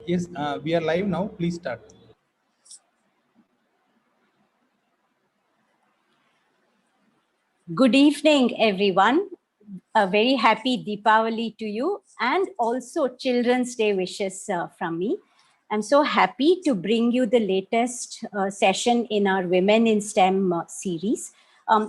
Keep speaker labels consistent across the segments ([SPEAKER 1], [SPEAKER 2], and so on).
[SPEAKER 1] Yes, we are live now. Please start.
[SPEAKER 2] Good evening, everyone. A very happy Deepavali to you, and also Children's Day wishes from me. I'm so happy to bring you the latest session in our Women in STEM series.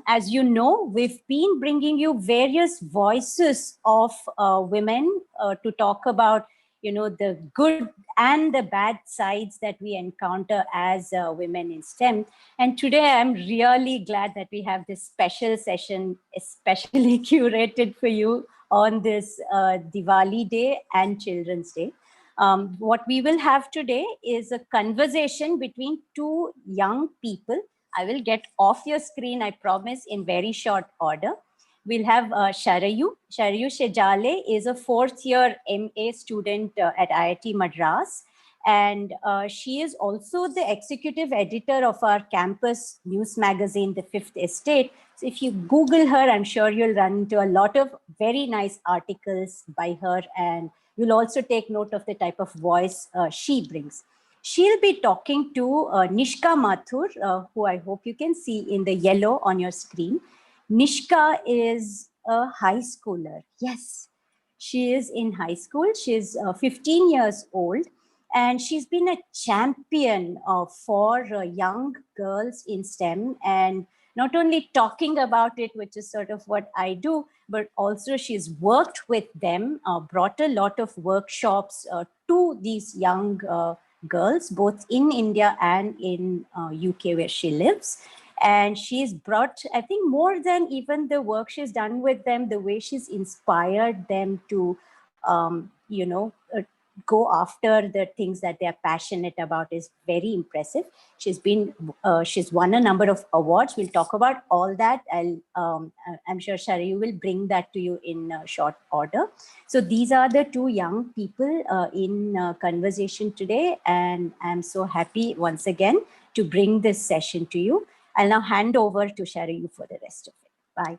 [SPEAKER 2] As you know, we've been bringing you various voices of women to talk about, the good and the bad sides that we encounter as women in STEM. And today I'm really glad that we have this special session, especially curated for you on this Diwali Day and Children's Day. What we will have today is a conversation between two young people. I will get off your screen, I promise, in very short order. We'll have Sharayu. Sharayu Shejale is a fourth year MA student at IIT Madras. And she is also the executive editor of our campus news magazine, The Fifth Estate. So if you Google her, I'm sure you'll run into a lot of very nice articles by her. And you'll also take note of the type of voice she brings. She'll be talking to Nishka Mathur, who I hope you can see in the yellow on your screen. Nishka is a high schooler. Yes, she is in high school. She's 15 years old, and she's been a champion for young girls in STEM, and not only talking about it, which is sort of what I do, but also she's worked with them, brought a lot of workshops to these young girls, both in India and in UK where she lives. And she's brought, I think, more than even the work she's done with them, the way she's inspired them to, go after the things that they're passionate about is very impressive. She's won a number of awards. We'll talk about all that. I'm sure Sharayu will bring that to you in short order. So these are the two young people in conversation today, and I'm so happy once again to bring this session to you. I'll now hand over to Sharayu for the rest of it.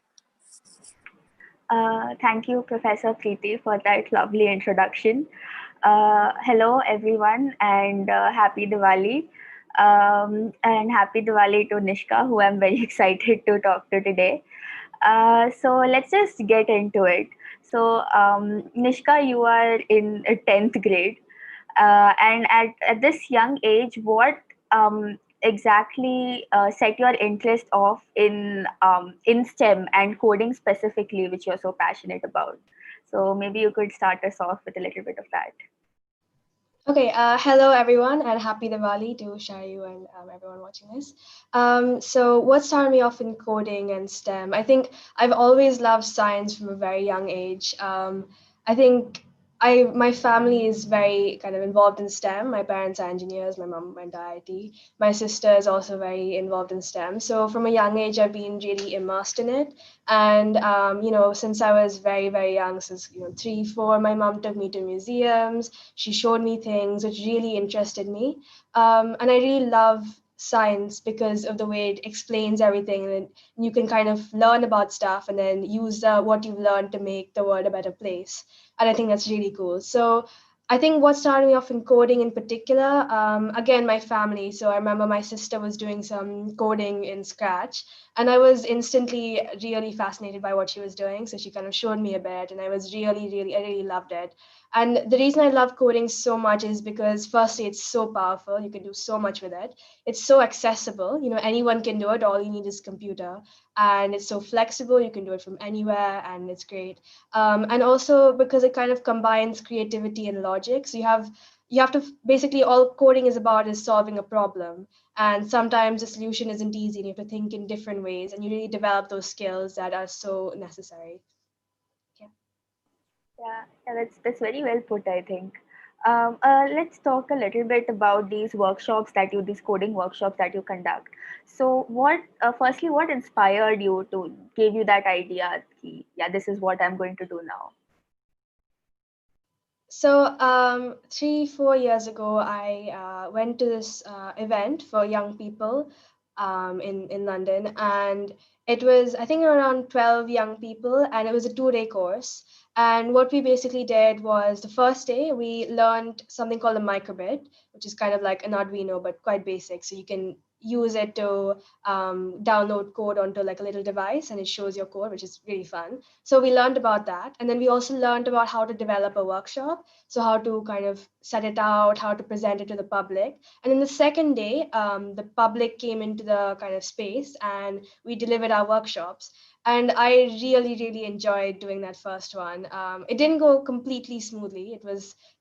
[SPEAKER 2] Bye.
[SPEAKER 3] Thank you, Professor Preeti, for that lovely introduction. Hello, everyone, and happy Diwali. And happy Diwali to Nishka, who I'm very excited to talk to today. So let's just get into it. So, Nishka, you are in 10th grade. And at this young age, what exactly set your interest off in STEM and coding specifically, which you're so passionate about? So maybe you could start us off with a little bit of that.
[SPEAKER 4] Okay, hello everyone, and happy Diwali to Sharayu and everyone watching this. So what started me off in coding and STEM? I think I've always loved science from a very young age. I think my family is very kind of involved in STEM. My parents are engineers, my mom went to IIT. My sister is also very involved in STEM. So from a young age, I've been really immersed in it. And, since I was very, very young, since, 3, 4, my mom took me to museums. She showed me things which really interested me. And I really love science because of the way it explains everything, and you can kind of learn about stuff and then use what you've learned to make the world a better place. And I think that's really cool. So I think what started me off in coding in particular, again, my family. So I remember my sister was doing some coding in Scratch, and I was instantly really fascinated by what she was doing. So she kind of showed me a bit, and I really loved it. And the reason I love coding so much is because firstly, it's so powerful. You can do so much with it. It's so accessible. Anyone can do it. All you need is computer. And it's so flexible. You can do it from anywhere, and it's great. And also because it kind of combines creativity and logic. So you have to basically, all coding is about is solving a problem. And sometimes the solution isn't easy, and you have to think in different ways, and you really develop those skills that are so necessary.
[SPEAKER 3] Yeah, that's very well put, I think. Let's talk a little bit about these coding workshops that you conduct. So, firstly, what inspired you to give you that idea? Yeah, this is what I'm going to do now.
[SPEAKER 4] So 3, 4 years ago, I went to this event for young people in London, and it was, I think, around 12 young people, and it was a 2-day course. And what we basically did was the first day we learned something called a microbit, which is kind of like an Arduino, but quite basic. So you can use it to download code onto like a little device and it shows your code, which is really fun. So we learned about that. And then we also learned about how to develop a workshop. So how to kind of set it out, how to present it to the public. And then the second day, the public came into the kind of space and we delivered our workshops. And I really enjoyed doing that first one. It didn't go completely smoothly.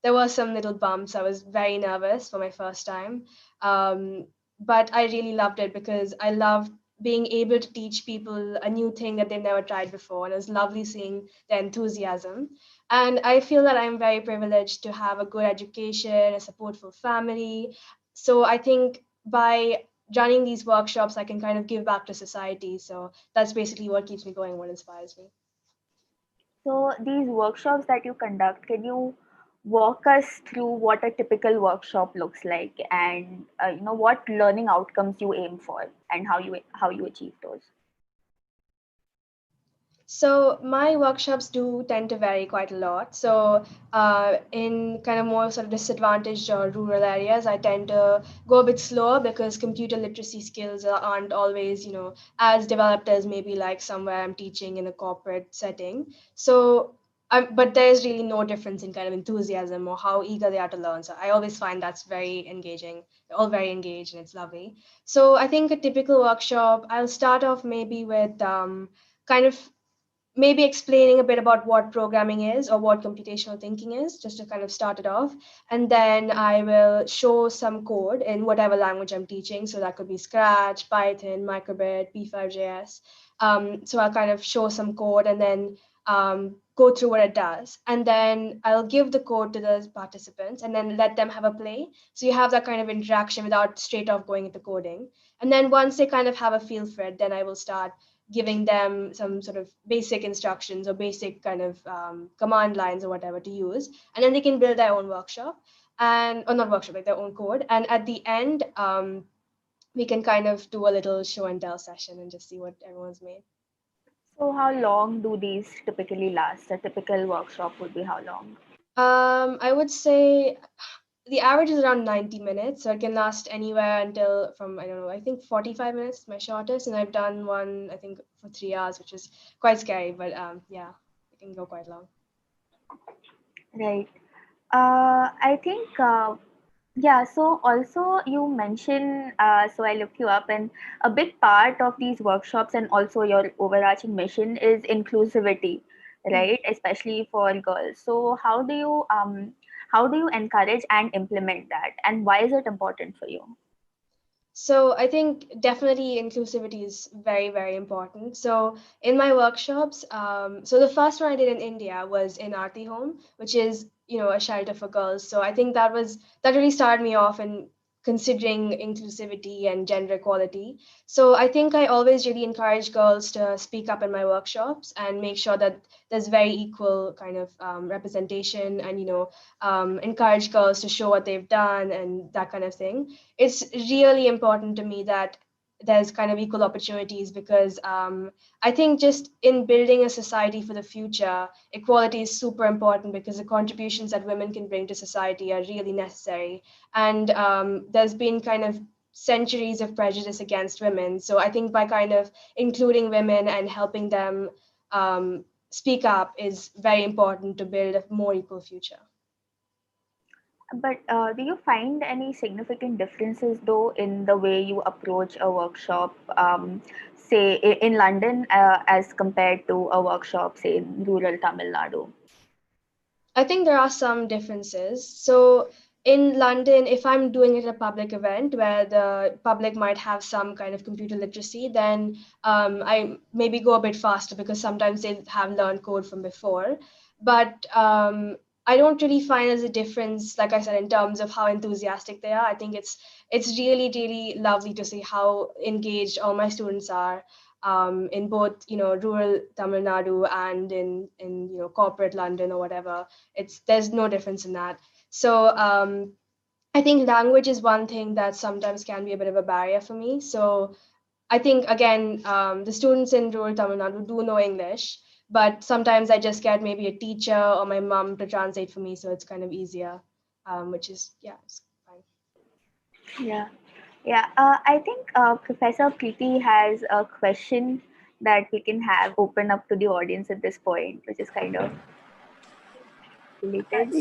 [SPEAKER 4] There were some little bumps. I was very nervous for my first time, but I really loved it because I loved being able to teach people a new thing that they've never tried before, and it was lovely seeing the enthusiasm. And I feel that I'm very privileged to have a good education, a supportful family. So I think by running these workshops, I can kind of give back to society. So that's basically what keeps me going, what inspires me.
[SPEAKER 3] So these workshops that you conduct, can you walk us through what a typical workshop looks like, and what learning outcomes you aim for, and how you achieve those?
[SPEAKER 4] So my workshops do tend to vary quite a lot. So in kind of more sort of disadvantaged or rural areas, I tend to go a bit slower because computer literacy skills aren't always, as developed as maybe like somewhere I'm teaching in a corporate setting. So but there's really no difference in kind of enthusiasm or how eager they are to learn. So I always find that's very engaging. They're all very engaged and it's lovely. So I think a typical workshop, I'll start off maybe with kind of maybe explaining a bit about what programming is or what computational thinking is, just to kind of start it off. And then I will show some code in whatever language I'm teaching. So that could be Scratch, Python, Microbit, P5.js. So I'll kind of show some code and then go through what it does. And then I'll give the code to the participants and then let them have a play. So you have that kind of interaction without straight off going into coding. And then once they kind of have a feel for it, then I will start giving them some sort of basic instructions or basic kind of command lines or whatever to use. And then they can build their own workshop or not workshop, like their own code. And at the end, we can kind of do a little show and tell session and just see what everyone's made.
[SPEAKER 3] So how long do these typically last? A typical workshop would be how long?
[SPEAKER 4] I would say the average is around 90 minutes. So it can last anywhere until from, I don't know, I think 45 minutes is my shortest. And I've done one, I think, for 3 hours, which is quite scary. But yeah, it can go quite long.
[SPEAKER 3] Right. I think, yeah, so also you mentioned, so I looked you up, and a big part of these workshops and also your overarching mission is inclusivity, right? Especially for girls. So how do you encourage and implement that, and why is it important for you?
[SPEAKER 4] So I think definitely inclusivity is very important. So in my workshops, so the first one I did in India was in Aarti Home, which is a shelter for girls. So I think that really started me off in considering inclusivity and gender equality. So I think I always really encourage girls to speak up in my workshops and make sure that there's very equal kind of representation and encourage girls to show what they've done and that kind of thing. It's really important to me that there's kind of equal opportunities because I think just in building a society for the future, equality is super important because the contributions that women can bring to society are really necessary. And there's been kind of centuries of prejudice against women. So I think by kind of including women and helping them speak up is very important to build a more equal future.
[SPEAKER 3] But do you find any significant differences though in the way you approach a workshop, say in London, as compared to a workshop, say in rural Tamil Nadu?
[SPEAKER 4] I think there are some differences. So in London, if I'm doing it at a public event where the public might have some kind of computer literacy, then I maybe go a bit faster because sometimes they have learned code from before. But I don't really find there's a difference, like I said, in terms of how enthusiastic they are. I think it's really lovely to see how engaged all my students are in both rural Tamil Nadu and in corporate London or whatever. There's no difference in that. So I think language is one thing that sometimes can be a bit of a barrier for me. So I think again the students in rural Tamil Nadu do know English, but sometimes I just get maybe a teacher or my mom to translate for me, so it's kind of easier, which is, yeah, it's fine.
[SPEAKER 3] Yeah. Yeah, I think Professor Preeti has a question that we can have open up to the audience at this point, which is kind of related.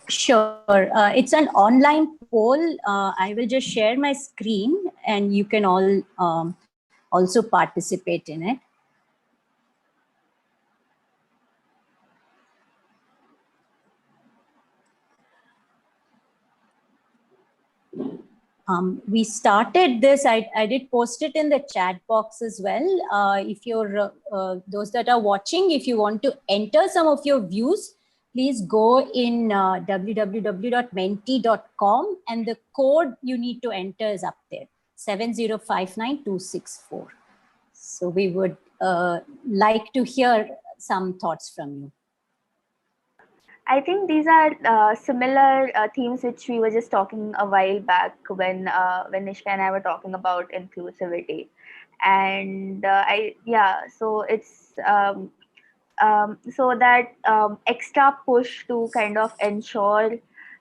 [SPEAKER 2] Sure. It's an online poll. I will just share my screen and you can all also participate in it. We started this, I did post it in the chat box as well. If you're, those that are watching, if you want to enter some of your views, please go in www.menti.com and the code you need to enter is up there, 7059264. So we would like to hear some thoughts from you.
[SPEAKER 3] I think these are similar themes which we were just talking a while back when Nishka and I were talking about inclusivity, and so it's so that extra push to kind of ensure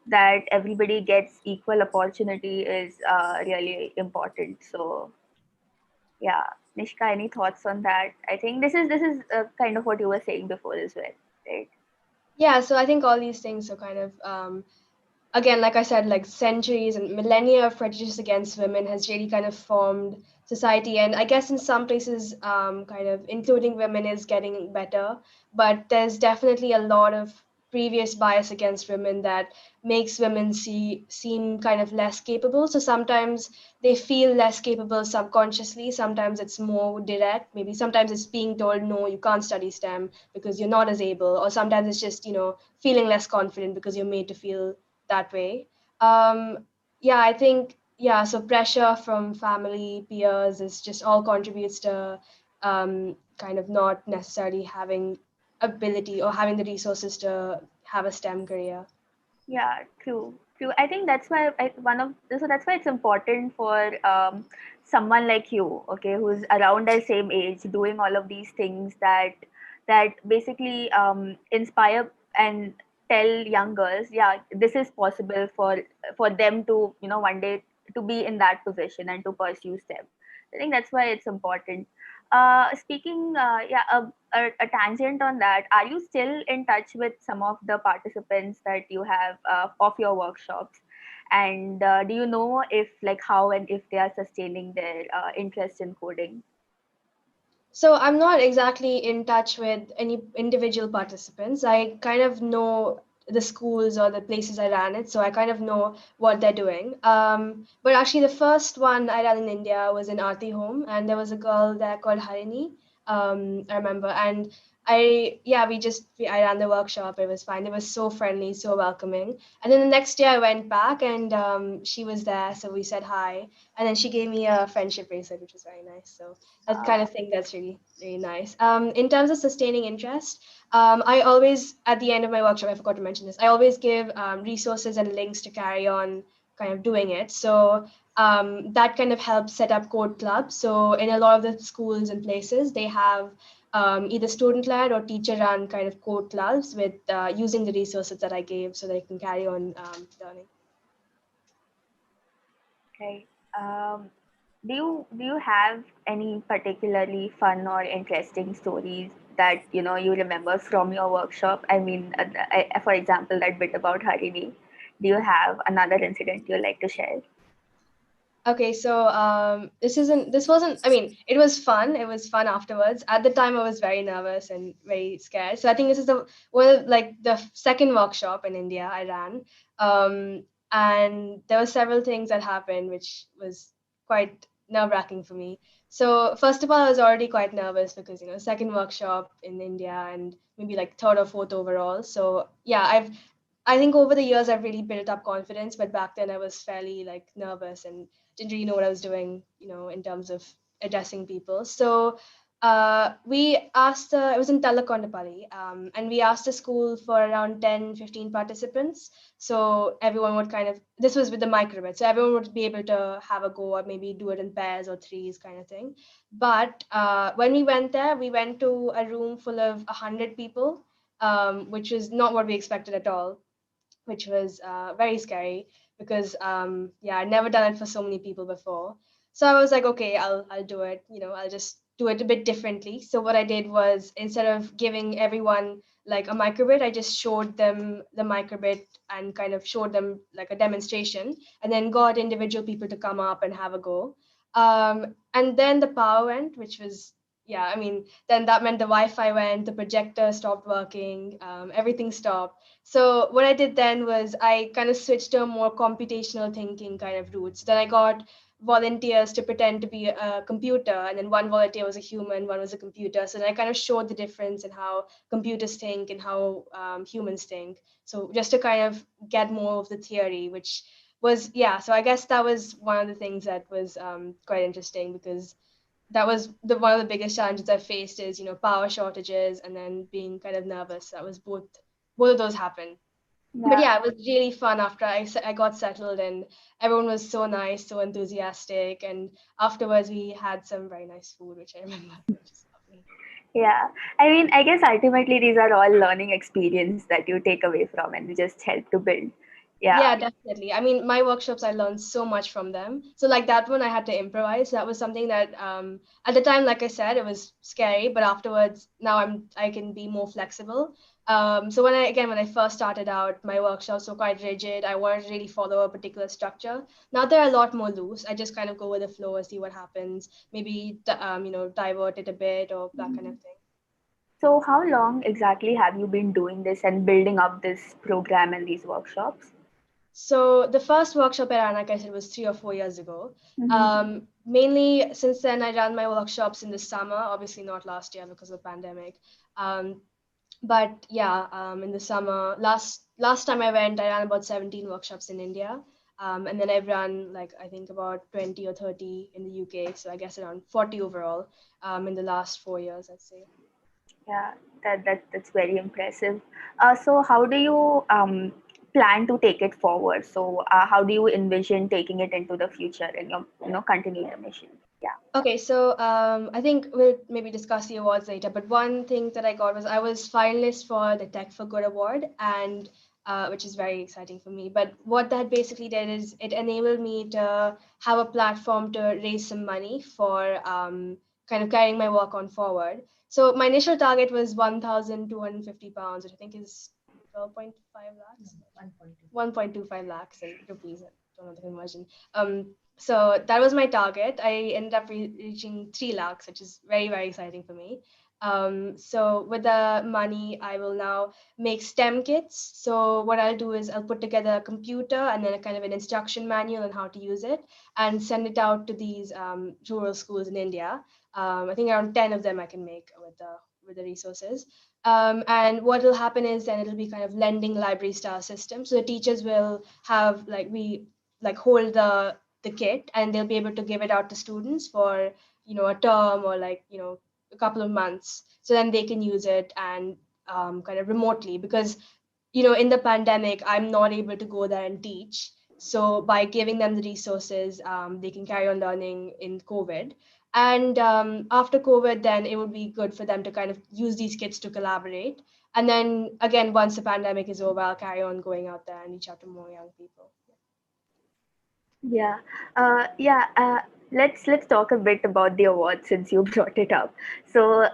[SPEAKER 3] that everybody gets equal opportunity is really important. So yeah, Nishka, any thoughts on that? I think this is kind of what you were saying before as well, right?
[SPEAKER 4] Yeah, so I think all these things are kind of again, like I said, like centuries and millennia of prejudice against women has really kind of formed society. And I guess in some places, kind of including women is getting better, but there's definitely a lot of previous bias against women that makes women seem kind of less capable. So sometimes they feel less capable subconsciously. Sometimes it's more direct. Maybe sometimes it's being told, no, you can't study STEM because you're not as able. Or sometimes it's just, feeling less confident because you're made to feel that way. Yeah, I think, yeah, so pressure from family, peers is just all contributes to kind of not necessarily having ability or having the resources to have a STEM career.
[SPEAKER 3] Yeah, true. I think that's why so that's why it's important for someone like you, okay, who's around our same age, doing all of these things that basically inspire and tell young girls, yeah, this is possible for them to one day to be in that position and to pursue STEM. I think that's why it's important. Speaking, a tangent on that, are you still in touch with some of the participants that you have of your workshops? And do you know if, like, how and if they are sustaining their interest in coding?
[SPEAKER 4] So I'm not exactly in touch with any individual participants. I kind of know the schools or the places I ran it, so I kind of know what they're doing. But actually, the first one I ran in India was in Aarti Home, and there was a girl there called Harini. I remember, and I ran the workshop. It was fine. It was so friendly, so welcoming. And then the next day I went back, and she was there, so we said hi, and then she gave me a friendship bracelet, which was very nice. So that kind of thing that's really really nice. In terms of sustaining interest, I always at the end of my workshop, I forgot to mention this, I always give resources and links to carry on kind of doing it. So that kind of helps set up code clubs. So in a lot of the schools and places, they have either student led or teacher run kind of code clubs with using the resources that I gave so they can carry on learning.
[SPEAKER 3] Okay. Um, do you have any particularly fun or interesting stories that you remember from your workshop? I mean, for example, that bit about Harini. Do you have another incident you'd like to share?
[SPEAKER 4] Okay, so this wasn't, I mean, it was fun. It was fun afterwards. At the time, I was very nervous and very scared. So I think this is the second workshop in India I ran. And there were several things that happened, which was quite nerve-wracking for me. So first of all, I was already quite nervous because, second workshop in India and maybe like third or fourth overall. So yeah, I think over the years I've really built up confidence, but back then I was fairly like nervous and didn't really know what I was doing, in terms of addressing people. So We asked, it was in Talakondapalli, and we asked the school for around 10, 15 participants. So everyone would kind of, this was with the microbit, so everyone would be able to have a go or maybe do it in pairs or threes kind of thing. But when we went there, we went to a room full of 100 people, which was not what we expected at all, which was very scary because yeah, I'd never done it for so many people before. So I was like, okay, I'll do it. I'll just do it a bit differently. So what I did was, instead of giving everyone like a microbit, I just showed them the microbit and kind of showed them like a demonstration, and then got individual people to come up and have a go. And then the power went, which was, yeah, I mean, then that meant the Wi-Fi went, the projector stopped working, everything stopped. So what I did then was I kind of switched to a more computational thinking kind of route. So then I got volunteers to pretend to be a computer, and then one volunteer was a human, one was a computer. So then I kind of showed the difference in how computers think and how humans think. So just to kind of get more of the theory, which was, yeah. So I guess that was one of the things that was quite interesting, because that was one of the biggest challenges I faced is, power shortages and then being kind of nervous. That was both of those happened. But
[SPEAKER 3] Yeah.
[SPEAKER 4] yeah, it was really fun after I got settled, and everyone was so nice, so enthusiastic. And afterwards, we had some very nice food, which I remember, which is lovely.
[SPEAKER 3] Yeah, I mean, I guess ultimately these are all learning experience that you take away from and just help to build. Yeah,
[SPEAKER 4] Yeah, definitely. I mean, my workshops, I learned so much from them. So like that one, I had to improvise. That was something that at the time, like I said, it was scary, but afterwards, now I can be more flexible. So when I first started out, my workshops were quite rigid. I wanted to really follow a particular structure. Now they're a lot more loose. I just kind of go with the flow and see what happens. Maybe divert it a bit or that kind of thing.
[SPEAKER 3] so how long exactly have you been doing this and building up this program and these workshops?
[SPEAKER 4] So the first workshop I ran, like I said, was 3 or 4 years ago.
[SPEAKER 3] Mm-hmm.
[SPEAKER 4] Mainly since then, I ran my workshops in the summer, obviously not last year because of the pandemic. Um, but yeah, in the summer, last time I went, I ran about 17 workshops in India. And then I've run like, I think about 20 or 30 in the UK. So I guess around 40 overall in the last 4 years, I'd say.
[SPEAKER 3] Yeah, that's very impressive. So how do you plan to take it forward? So how do you envision taking it into the future and continue the mission? Yeah.
[SPEAKER 4] Okay, so I think we'll maybe discuss the awards later, but one thing that I got was I was finalist for the Tech for Good award, and which is very exciting for me. But what that basically did is it enabled me to have a platform to raise some money for kind of carrying my work on forward. So my initial target was £1,250, which I think is 12.5 lakhs. 1.25 lakhs in rupees. I don't know the conversion. So that was my target. I ended up reaching 3 lakhs, which is very, very exciting for me. So with the money, I will now make STEM kits. So what I'll do is I'll put together a computer and then a kind of an instruction manual on how to use it, and send it out to these rural schools in India. I think around 10 of them I can make with the resources. And what will happen is then it'll be kind of lending library style system. So the teachers will have like hold the kit, and they'll be able to give it out to students for a term or a couple of months. So then they can use it and kind of remotely, because in the pandemic, I'm not able to go there and teach. So by giving them the resources, they can carry on learning in COVID. And after COVID, then it would be good for them to kind of use these kits to collaborate. And then again, once the pandemic is over, I'll carry on going out there and reach out to more young people.
[SPEAKER 3] Yeah, yeah. Let's talk a bit about the award since you brought it up. So,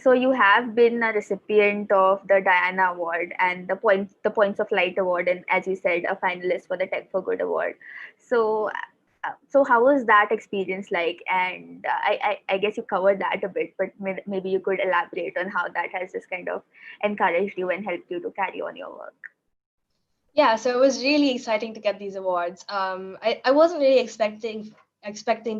[SPEAKER 3] so you have been a recipient of the Diana Award and the Points of Light Award, and as you said, a finalist for the Tech for Good Award. So, so how was that experience like? And I guess you covered that a bit, but maybe you could elaborate on how that has just kind of encouraged you and helped you to carry on your work.
[SPEAKER 4] Yeah, so it was really exciting to get these awards. I wasn't really expecting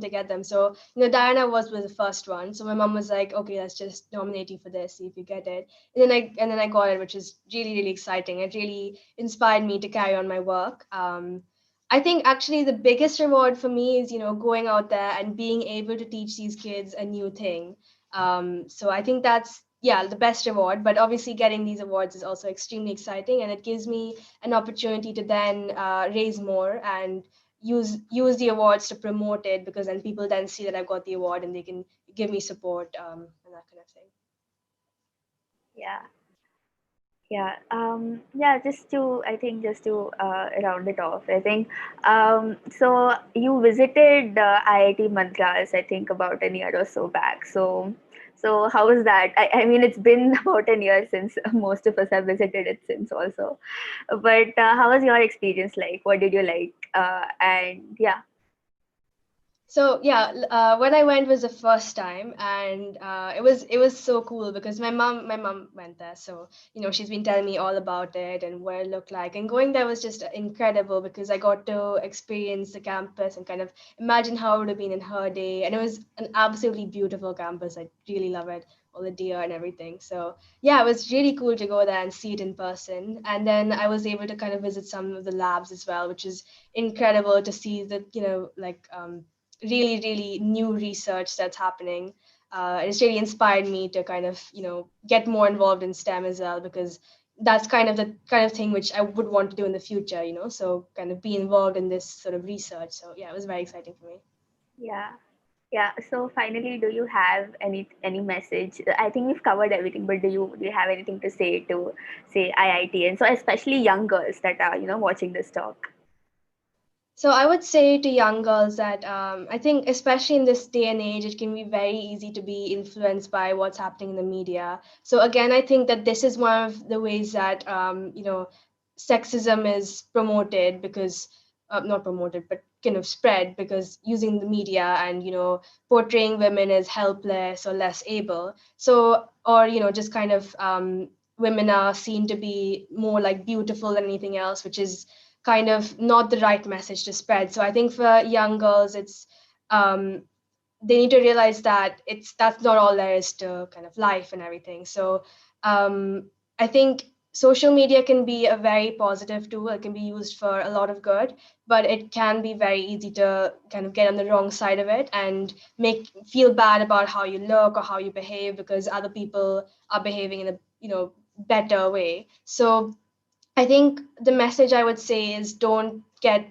[SPEAKER 4] to get them. So, Diana was the first one. So my mom was like, okay, let's just nominate you for this, see if you get it. And then I got it, which is really, really exciting. It really inspired me to carry on my work. I think actually the biggest reward for me is, going out there and being able to teach these kids a new thing. So I think that's, yeah, the best reward. But obviously getting these awards is also extremely exciting, and it gives me an opportunity to then raise more and use the awards to promote it, because then people then see that I've got the award and they can give me support, and that kind of thing.
[SPEAKER 3] Yeah. Yeah, just to round it off, I think, so you visited IIT Madras, I think about a year or so back. So how was that? I mean, it's been about a year since most of us have visited it since also. But how was your experience like? What did you like? And yeah.
[SPEAKER 4] So yeah, when I went was the first time, and it was so cool because my mom went there, so she's been telling me all about it and what it looked like, and going there was just incredible because I got to experience the campus and kind of imagine how it would have been in her day, and it was an absolutely beautiful campus. I really love it, all the deer and everything. So yeah, it was really cool to go there and see it in person, and then I was able to kind of visit some of the labs as well, which is incredible to see the like really, really new research that's happening. It's really inspired me to kind of, get more involved in STEM as well, because that's kind of the kind of thing which I would want to do in the future, so kind of be involved in this sort of research. So yeah, it was very exciting for me.
[SPEAKER 3] Yeah. Yeah. So finally, do you have any message? I think we've covered everything, but do you have anything to say to say IIT, and so especially young girls that are watching this talk?
[SPEAKER 4] So I would say to young girls that I think, especially in this day and age, it can be very easy to be influenced by what's happening in the media. So again, I think that this is one of the ways that sexism is promoted, because not promoted, but kind of spread, because using the media and portraying women as helpless or less able. So, or just kind of women are seen to be more like beautiful than anything else, which is kind of not the right message to spread. So I think for young girls, it's um, they need to realize that that's not all there is to kind of life and everything. So I think social media can be a very positive tool. It can be used for a lot of good, but it can be very easy to kind of get on the wrong side of it and make feel bad about how you look or how you behave because other people are behaving in a better way. So I think the message I would say is don't get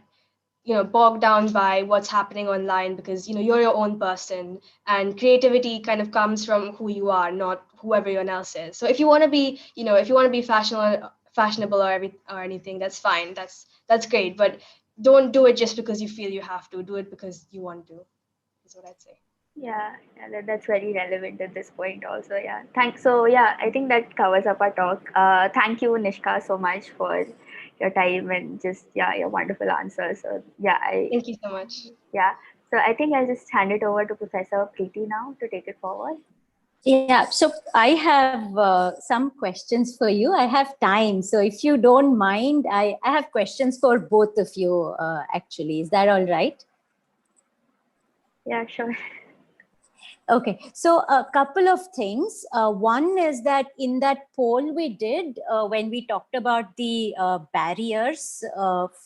[SPEAKER 4] bogged down by what's happening online, because you're your own person, and creativity kind of comes from who you are, not who everyone else is. So if you want to be if you want to be fashionable or anything, that's fine, that's great, but don't do it just because you feel you have to. Do it because you want to, is what I'd say.
[SPEAKER 3] Yeah, yeah, that's very relevant at this point also. Yeah. Thanks. So yeah, I think that covers up our talk. Thank you, Nishka, so much for your time and just your wonderful answers. So yeah,
[SPEAKER 4] Thank you so much.
[SPEAKER 3] yeah. So I think I'll just hand it over to Professor Preeti now to take it forward.
[SPEAKER 2] Yeah, so I have some questions for you. I have time. So if you don't mind, I have questions for both of you, actually. Is that all right?
[SPEAKER 3] Yeah, sure.
[SPEAKER 2] Okay, so a couple of things. One is that in that poll we did, when we talked about the barriers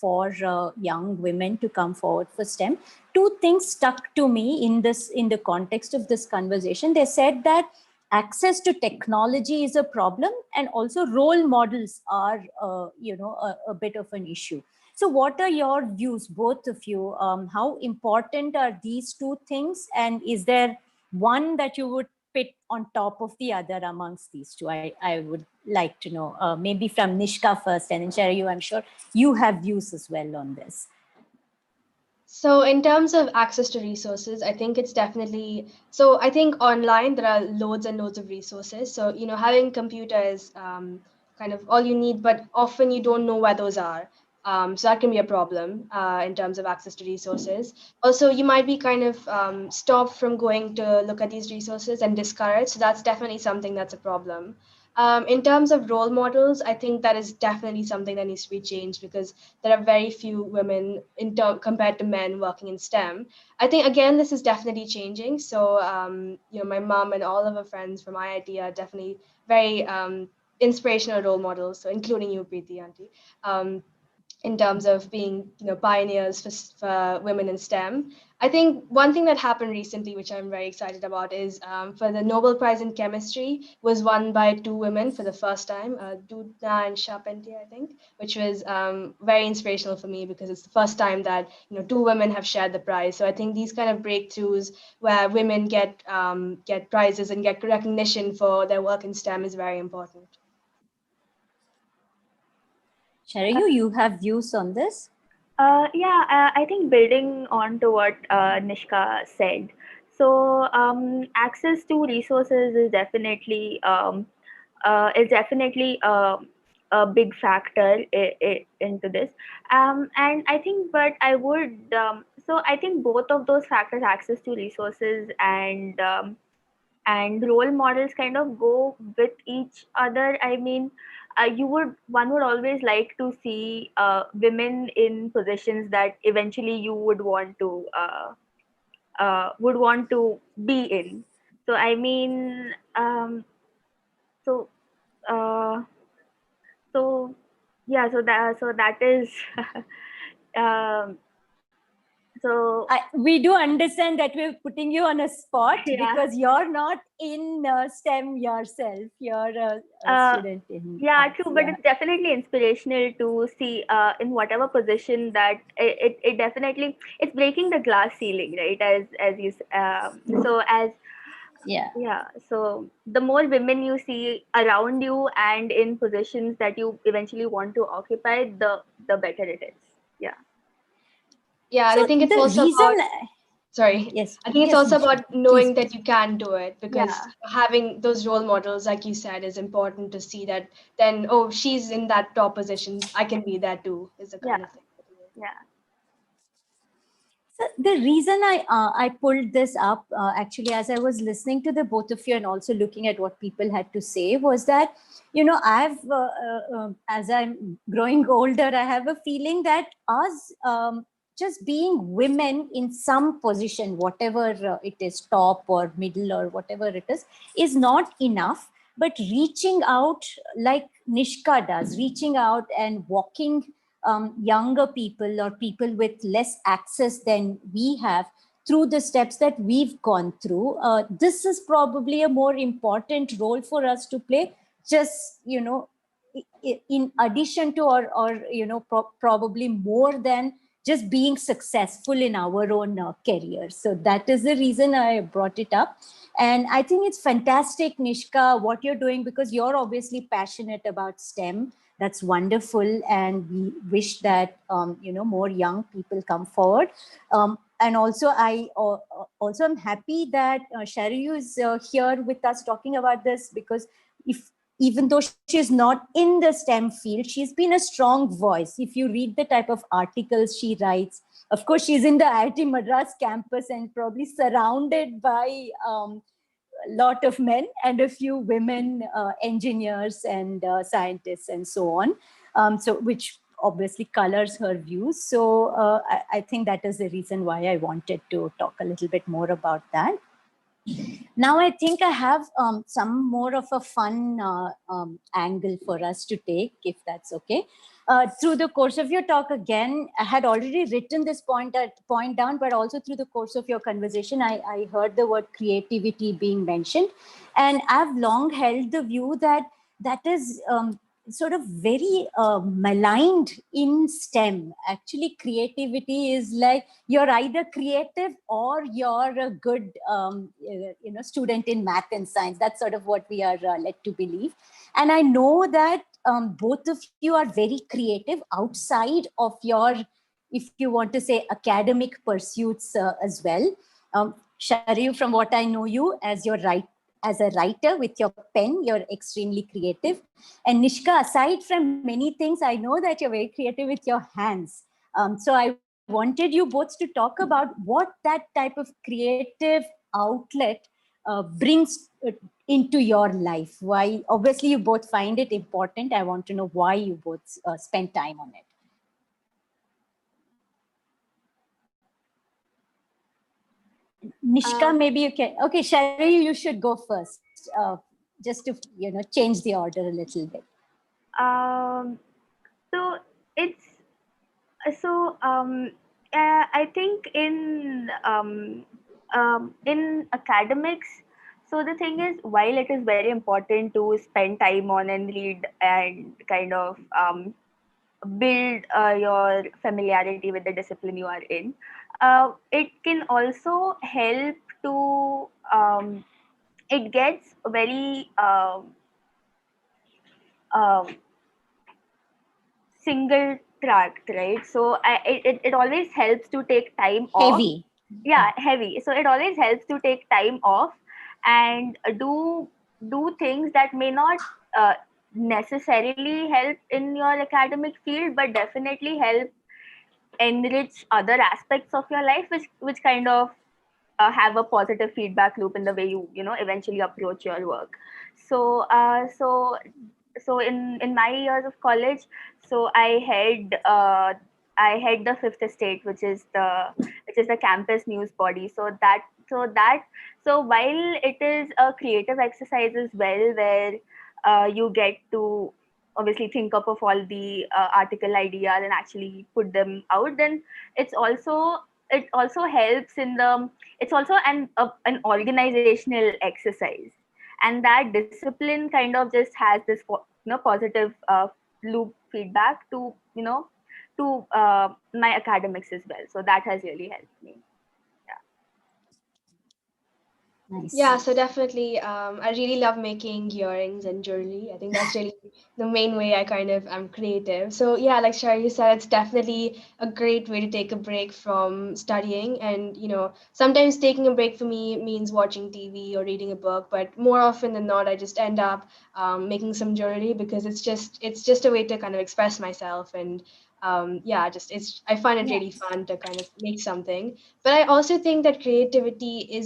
[SPEAKER 2] for young women to come forward for STEM, two things stuck to me in the context of this conversation. They said that access to technology is a problem, and also role models are, a bit of an issue. So what are your views, both of you? How important are these two things, and is there one that you would put on top of the other amongst these two? I would like to know, maybe from Nishka first, and then Sharayu, I'm sure you have views as well on this.
[SPEAKER 4] So in terms of access to resources, I think it's definitely, so I think online there are loads and loads of resources. So, having computer is kind of all you need, but often you don't know where those are. So that can be a problem in terms of access to resources. Also, you might be kind of stopped from going to look at these resources and discouraged. So that's definitely something that's a problem. In terms of role models, I think that is definitely something that needs to be changed, because there are very few women compared to men working in STEM. I think again this is definitely changing. So my mom and all of her friends from IIT are definitely very inspirational role models. So including you, Preeti, auntie. in terms of being, pioneers for women in STEM. I think one thing that happened recently, which I'm very excited about, is for the Nobel Prize in Chemistry was won by two women for the first time, Dudna and Charpentier, I think, which was very inspirational for me because it's the first time that two women have shared the prize. So I think these kind of breakthroughs where women get prizes and get recognition for their work in STEM is very important.
[SPEAKER 2] Sharayu, you have views on this?
[SPEAKER 3] I think building on to what Nishka said. So access to resources is definitely a big factor into this. And I think, but I would so I think both of those factors, access to resources and role models, kind of go with each other. I mean, one would always like to see women in positions that eventually you would want to be in. So I mean, so uh, so yeah, so that is um, so
[SPEAKER 2] We do understand that we're putting you on a spot
[SPEAKER 3] yeah.
[SPEAKER 2] because you're not in STEM yourself. You're a student in
[SPEAKER 3] Yeah,
[SPEAKER 2] arts,
[SPEAKER 3] true, but it's definitely inspirational to see in whatever position that it definitely, it's breaking the glass ceiling, right? As you so as
[SPEAKER 2] Yeah.
[SPEAKER 3] yeah, so the more women you see around you and in positions that you eventually want to occupy, the better it is. Yeah.
[SPEAKER 4] Yeah,
[SPEAKER 2] So
[SPEAKER 4] and I think it's
[SPEAKER 2] the
[SPEAKER 4] also
[SPEAKER 2] reason,
[SPEAKER 4] about, sorry,
[SPEAKER 2] yes,
[SPEAKER 4] I think it's
[SPEAKER 2] yes,
[SPEAKER 4] also
[SPEAKER 2] Nishka,
[SPEAKER 4] about knowing
[SPEAKER 2] please.
[SPEAKER 4] that you can do it, because
[SPEAKER 3] Yeah.
[SPEAKER 4] having those role models, like you said, is important to see that then, oh, she's in that top position, I can be that too, is the kind
[SPEAKER 3] Yeah.
[SPEAKER 4] of thing.
[SPEAKER 3] Yeah.
[SPEAKER 2] So the reason I pulled this up actually, as I was listening to the both of you and also looking at what people had to say, was that I've as I'm growing older, I have a feeling that us just being women in some position, whatever it is, top or middle or whatever it is not enough. But reaching out like Nishka does, reaching out and walking younger people or people with less access than we have through the steps that we've gone through. This is probably a more important role for us to play, just, in addition to or probably more than just being successful in our own career. So that is the reason I brought it up. And I think it's fantastic, Nishka, what you're doing, because you're obviously passionate about STEM. That's wonderful, and we wish that more young people come forward. And also, I also am happy that Sharayu is here with us talking about this, because even though she's not in the STEM field, she's been a strong voice. If you read the type of articles she writes, of course, she's in the IIT Madras campus and probably surrounded by a lot of men and a few women engineers and scientists and so on. So which obviously colors her views. So I think that is the reason why I wanted to talk a little bit more about that. Now I think I have some more of a fun angle for us to take, if that's okay. Through the course of your talk, again, I had already written this point down, but also through the course of your conversation, I heard the word creativity being mentioned. And I've long held the view that that is sort of very maligned in STEM. Actually, creativity is like you're either creative or you're a good student in math and science. That's sort of what we are led to believe. And I know that both of you are very creative outside of your, if you want to say, academic pursuits as well. Sharayu, from what I know you, as a writer with your pen, you're extremely creative. And Nishka, aside from many things, I know that you're very creative with your hands. So I wanted you both to talk about what that type of creative outlet brings into your life. Why? Obviously, you both find it important. I want to know why you both spend time on it. Nishka, maybe you can. Okay, Sharayu, you should go first, just to change the order a little bit.
[SPEAKER 3] Um, so it's I think in academics, so the thing is, while it is very important to spend time on and read and kind of build your familiarity with the discipline you are in, it can also help to it gets very um, single tracked, right? So it always helps to take time off.
[SPEAKER 2] Heavy.
[SPEAKER 3] Yeah, heavy. So it always helps to take time off and do things that may not uh, necessarily help in your academic field, but definitely help enrich other aspects of your life, which kind of have a positive feedback loop in the way you know eventually approach your work. So in my years of college, so I had the fifth estate, which is the campus news body. So while it is a creative exercise as well, where you get to obviously think up of all the article ideas and actually put them out, then it's also it also helps in the it's also an organizational exercise, and that discipline kind of just has this positive loop feedback to to my academics as well. So that has really helped me.
[SPEAKER 2] Nice.
[SPEAKER 4] Yeah, so definitely, I really love making earrings and jewelry. I think that's really the main way I kind of am creative. So yeah, like Sharayu said, it's definitely a great way to take a break from studying. And sometimes taking a break for me means watching TV or reading a book. But more often than not, I just end up making some jewelry because it's just a way to kind of express myself. And yeah, I find it really
[SPEAKER 2] Yes.
[SPEAKER 4] fun to kind of make something. But I also think that creativity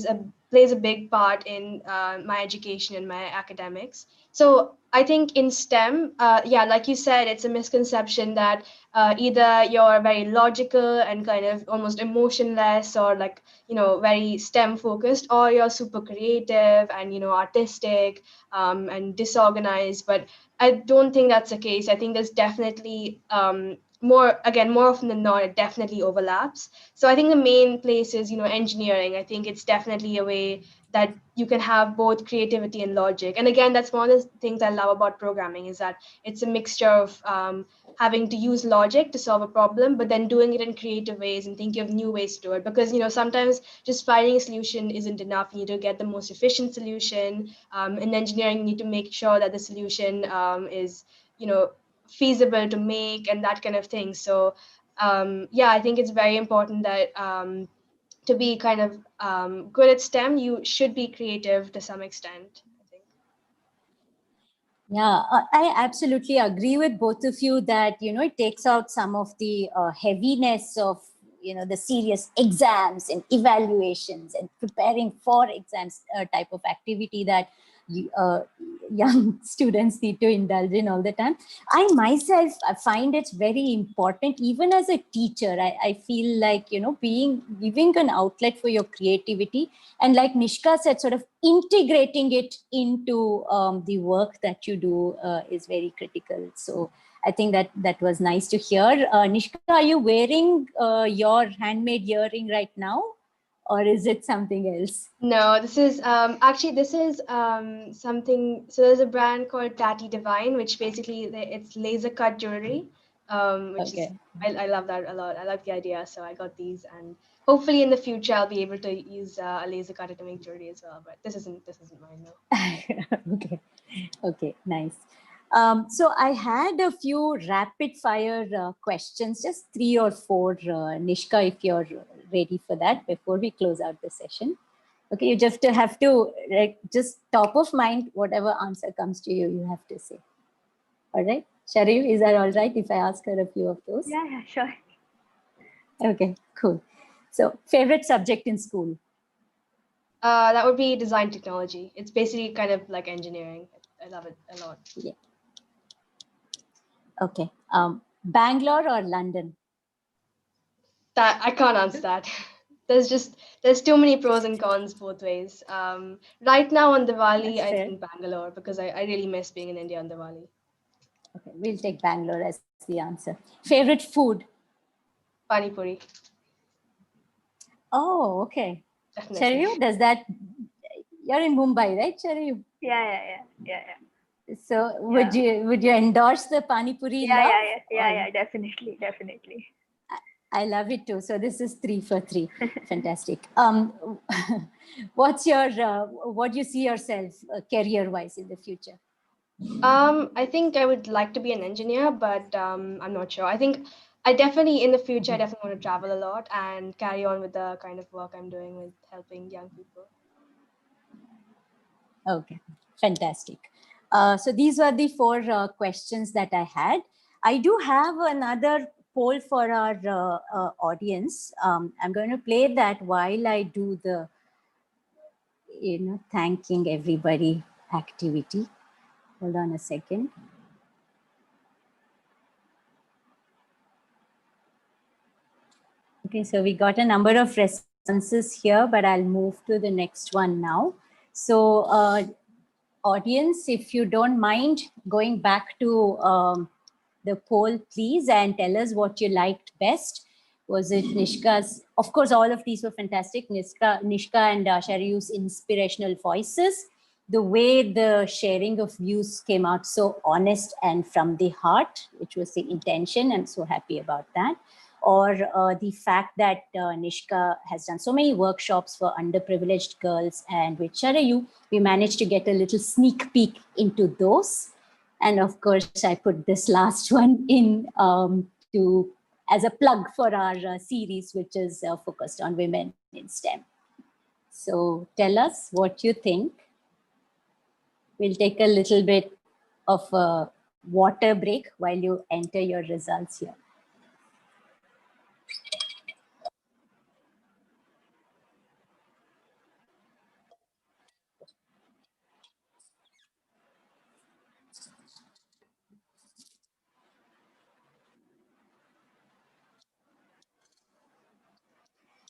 [SPEAKER 4] plays a big part in my education and my academics. So I think in STEM, yeah, like you said, it's a misconception that either you're very logical and kind of almost emotionless, or like very STEM focused, or you're super creative and artistic and disorganized. But I don't think that's the case. I think there's definitely more often than not, it definitely overlaps. So I think the main place is engineering. I think it's definitely a way that you can have both creativity and logic. And again, that's one of the things I love about programming, is that it's a mixture of having to use logic to solve a problem, but then doing it in creative ways and thinking of new ways to do it. Because sometimes just finding a solution isn't enough. You need to get the most efficient solution. In engineering, you need to make sure that the solution is feasible to make, and that kind of thing. So yeah, I think it's very important that to be kind of good at STEM, you should be creative to some extent, I think.
[SPEAKER 2] Yeah, I absolutely agree with both of you that, it takes out some of the heaviness of, the serious exams and evaluations and preparing for exams type of activity that young students need to indulge in all the time. I myself, I find it very important, even as a teacher. I feel like, giving an outlet for your creativity, and like Nishka said, sort of integrating it into the work that you do is very critical. So I think that was nice to hear. Nishka, are you wearing your handmade earring right now, or is it something else?
[SPEAKER 4] No, this is something. So there's a brand called Tati Divine, which basically it's laser cut jewelry, which is
[SPEAKER 2] Okay.
[SPEAKER 4] I love that a lot. I love the idea, so I got these, and hopefully in the future I'll be able to use a laser cutter to make jewelry as well. But this isn't mine, no.
[SPEAKER 2] Okay. Okay, nice. So I had a few rapid fire questions, just 3 or 4, Nishka, if you're ready for that before we close out the session. Okay, you just have to, like, just top of mind, whatever answer comes to you, you have to say. All right. Sharayu, is that all right if I ask her a few of those?
[SPEAKER 3] Yeah, sure.
[SPEAKER 2] Okay, cool. So favorite subject in school?
[SPEAKER 4] That would be design technology. It's basically kind of like engineering. I love it a lot.
[SPEAKER 2] Yeah. Okay. Bangalore or London?
[SPEAKER 4] That I can't answer that. There's too many pros and cons both ways. Right now on Diwali,
[SPEAKER 2] That's
[SPEAKER 4] I
[SPEAKER 2] fair.
[SPEAKER 4] think Bangalore, because I really miss being in India on Diwali.
[SPEAKER 2] Okay, we'll take Bangalore as the answer. Favorite food?
[SPEAKER 4] Pani Puri.
[SPEAKER 2] Oh, okay.
[SPEAKER 4] Definitely.
[SPEAKER 2] Sharayu, does that, you're in Mumbai, right, Sharayu?
[SPEAKER 3] Yeah.
[SPEAKER 2] So would you endorse the Pani Puri love?
[SPEAKER 3] Yeah, definitely.
[SPEAKER 2] I love it too. So this is 3 for 3. Fantastic. What do you see yourself career-wise in the future?
[SPEAKER 4] I think I would like to be an engineer, but I'm not sure. I think in the future, I definitely want to travel a lot and carry on with the kind of work I'm doing with helping young people.
[SPEAKER 2] Okay, fantastic. So these were the 4 questions that I had. I do have another poll for our audience. I'm going to play that while I do the, thanking everybody activity. Hold on a second. Okay, so we got a number of responses here, but I'll move to the next one now. So audience, if you don't mind going back to the poll, please, and tell us what you liked best. Was it Nishka's? Of course, all of these were fantastic. Nishka and Sharayu's inspirational voices. The way the sharing of views came out so honest and from the heart, which was the intention. I'm so happy about that. Or the fact that Nishka has done so many workshops for underprivileged girls, and with Sharayu, we managed to get a little sneak peek into those. And of course, I put this last one in as a plug for our series, which is focused on women in STEM. So tell us what you think. We'll take a little bit of a water break while you enter your results here.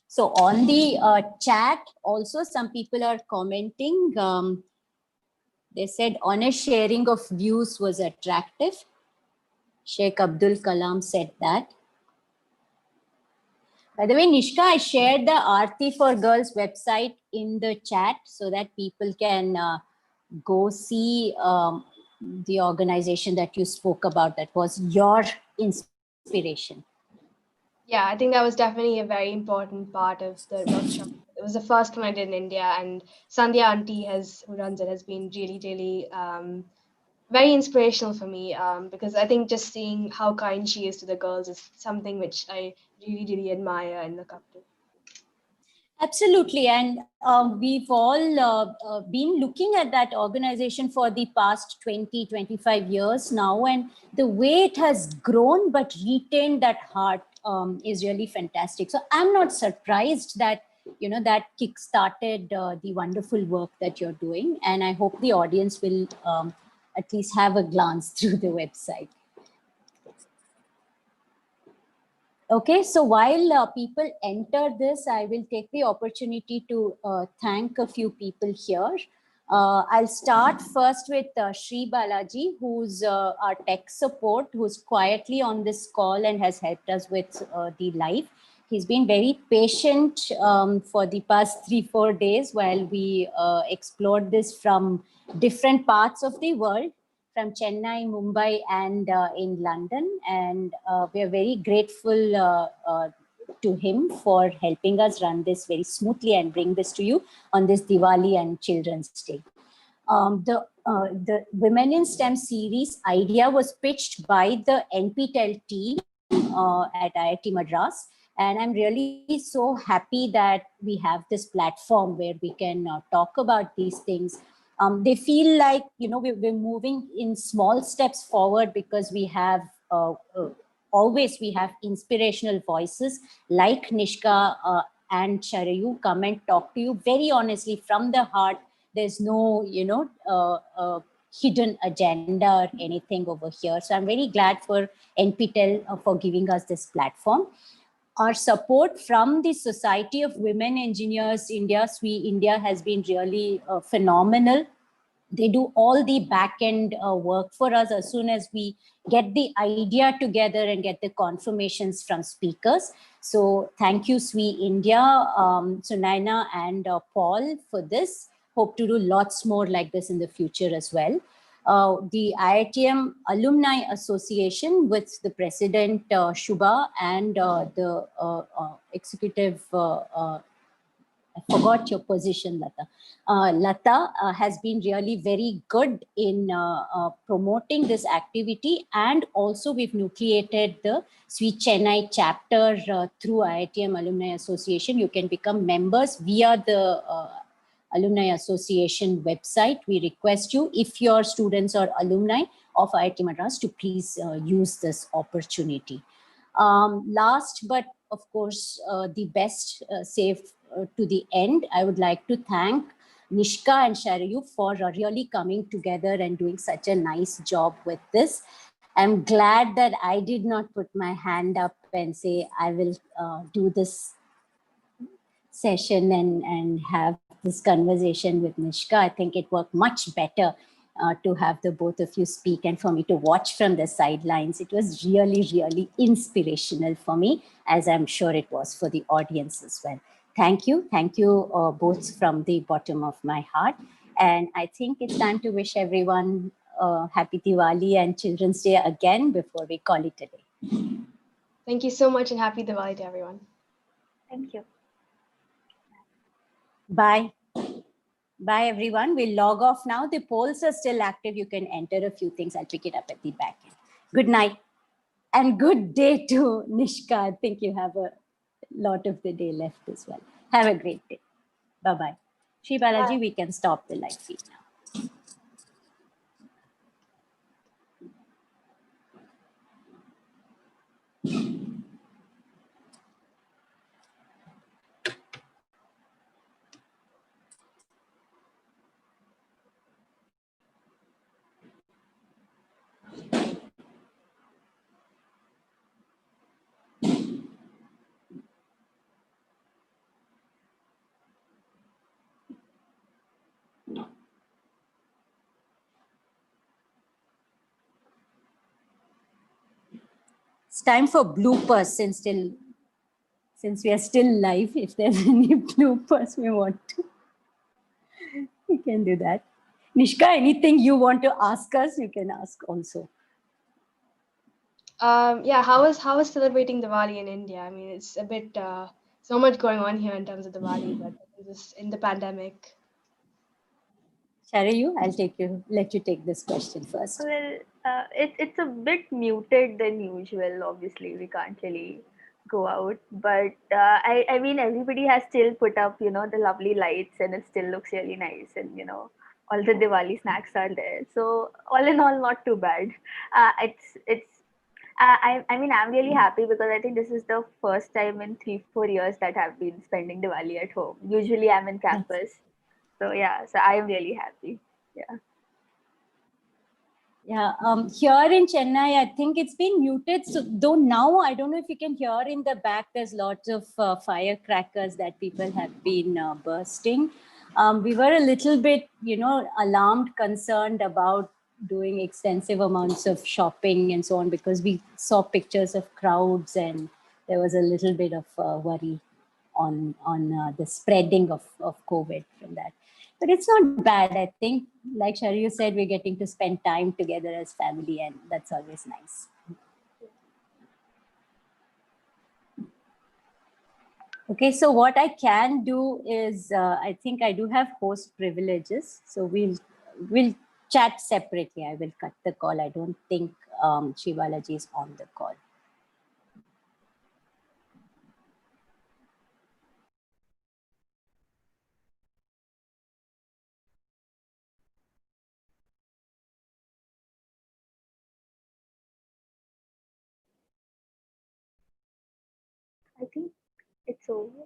[SPEAKER 2] So on the chat, also some people are commenting. They said honest sharing of views was attractive. Sheikh Abdul Kalam said that. By the way, Nishka, I shared the Aarti for Girls website in the chat so that people can go see the organization that you spoke about. That was your inspiration.
[SPEAKER 4] Yeah, I think that was definitely a very important part of the workshop. It was the first one I did in India, and Sandhya Auntie who runs it, has been really very inspirational for me, because I think just seeing how kind she is to the girls is something which I really admire and look up to.
[SPEAKER 2] Absolutely. And we've all been looking at that organization for the past 20, 25 years now. And the way it has grown but retained that heart is really fantastic. So I'm not surprised that, that kick-started the wonderful work that you're doing. And I hope the audience will at least have a glance through the website. Okay, so while people enter this, I will take the opportunity to thank a few people here. I'll start first with Sri Balaji, who's our tech support, who's quietly on this call and has helped us with the live. He's been very patient for the past 3-4 days while we explored this from different parts of the world, from Chennai, Mumbai, and in London. And we are very grateful to him for helping us run this very smoothly and bring this to you on this Diwali and Children's Day. The Women in STEM series idea was pitched by the NPTEL team at IIT Madras. And I'm really so happy that we have this platform where we can talk about these things. They feel like, we're moving in small steps forward because we have always inspirational voices like Nishka and Sharayu come and talk to you very honestly from the heart. There's no, hidden agenda or anything over here. So I'm very glad for NPTEL for giving us this platform. Our support from the Society of Women Engineers India, SWE India, has been really phenomenal. They do all the back end work for us as soon as we get the idea together and get the confirmations from speakers. So thank you, SWE India, Sunaina and Paul for this. Hope to do lots more like this in the future as well. The IITM Alumni Association with the President Shubha and the executive I forgot your position, Lata. Lata has been really very good in promoting this activity, and also we've nucleated the SWE Chennai chapter through IITM Alumni Association. You can become members via the Alumni Association website. We request you, if your students or alumni of IIT Madras, to please use this opportunity. Last, but of course, the best saved to the end, I would like to thank Nishka and Sharayu for really coming together and doing such a nice job with this. I'm glad that I did not put my hand up and say, I will do this session and have this conversation with Nishka. I think it worked much better to have the both of you speak and for me to watch from the sidelines. It was really, really inspirational for me, as I'm sure it was for the audience as well. Thank you both from the bottom of my heart. And I think it's time to wish everyone happy Diwali and Children's Day again before we call it a day.
[SPEAKER 4] Thank you so much and happy Diwali to everyone.
[SPEAKER 3] Thank you.
[SPEAKER 2] Bye. Bye, everyone. We'll log off now. The polls are still active. You can enter a few things. I'll pick it up at the back end. Good night and good day to Nishka. I think you have a lot of the day left as well. Have a great day. Bye-bye. Shri Balaji, we can stop the live feed now. It's time for bloopers since we are still live. If there's any bloopers we want to, we can do that. Nishka, anything you want to ask us, you can ask also.
[SPEAKER 4] Yeah, how is celebrating Diwali in India? I mean, it's a bit so much going on here in terms of Diwali, but this in the pandemic.
[SPEAKER 2] Sharayu, let you take this question first.
[SPEAKER 3] Well, it's a bit muted than usual. Obviously, we can't really go out, but I mean, everybody has still put up, the lovely lights, and it still looks really nice, and all the Diwali snacks are there. So all in all, not too bad. It's. I mean, I'm really happy because I think this is the first time in 3-4 years that I've been spending Diwali at home. Usually, I'm in campus, so yeah. So I am really happy. Yeah.
[SPEAKER 2] Yeah, here in Chennai, I think it's been muted. So though now, I don't know if you can hear in the back, there's lots of firecrackers that people have been bursting. We were a little bit, alarmed, concerned about doing extensive amounts of shopping and so on, because we saw pictures of crowds and there was a little bit of worry on the spreading of COVID from that. But it's not bad. I think, like Sharayu said, we're getting to spend time together as family, and that's always nice. Okay, so what I can do is, I think I do have host privileges. So we'll chat separately. I will cut the call. I don't think Shri Balaji is on the call.
[SPEAKER 3] I think it's over.